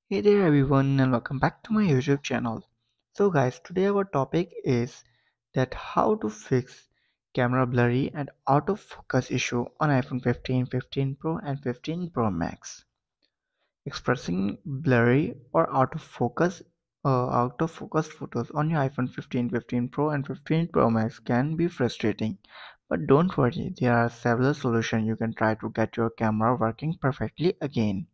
Hey there everyone and welcome back to my YouTube channel. So guys, today our topic is that how to fix camera blurry and autofocus issue on iPhone 15, 15 Pro and 15 Pro Max. Expressing blurry or out of focus photos on your iPhone 15, 15 Pro and 15 Pro Max can be frustrating. But don't worry, there are several solutions you can try to get your camera working perfectly again.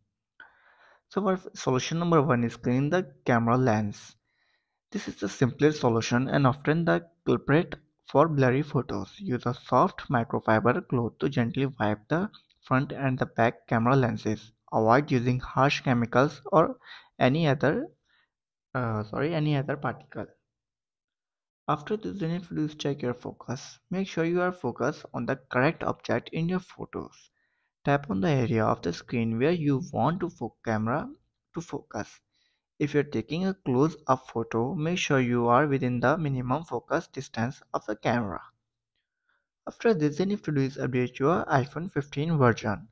So our solution number one is clean the camera lens. This is the simplest solution and often the culprit for blurry photos. Use a soft microfiber cloth to gently wipe the front and the back camera lenses. Avoid using harsh chemicals or any other any other particle. After this, then if you check your focus, make sure you are focused on the correct object in your photos. Tap on the area of the screen where you want to camera to focus. If you're taking a close-up photo, make sure you are within the minimum focus distance of the camera. After this, then you have to do is update your iPhone 15 version.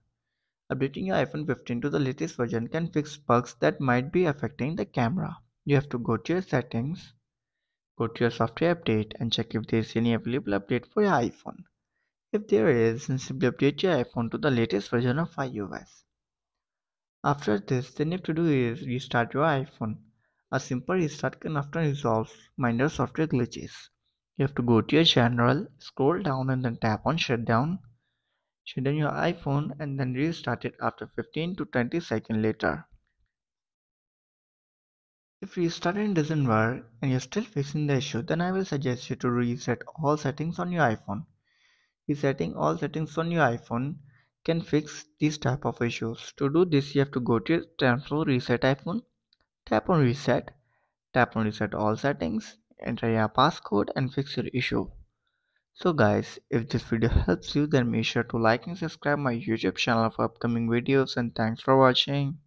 Updating your iPhone 15 to the latest version can fix bugs that might be affecting the camera. You have to go to your settings, go to your software update and check if there is any available update for your iPhone. If there is, then simply update your iPhone to the latest version of iOS. After this, then you have to do is restart your iPhone. A simple restart can often resolve minor software glitches. You have to go to your general, scroll down and then tap on shutdown. Shut down your iPhone and then restart it after 15 to 20 seconds later. If restarting doesn't work and you're still facing the issue, then I will suggest you to reset all settings on your iPhone. Resetting all settings on your iPhone can fix these type of issues. To do this, you have to go to your Temple Reset iPhone, tap on reset all settings, enter your passcode and fix your issue. So guys, if this video helps you then make sure to like and subscribe my YouTube channel for upcoming videos and thanks for watching.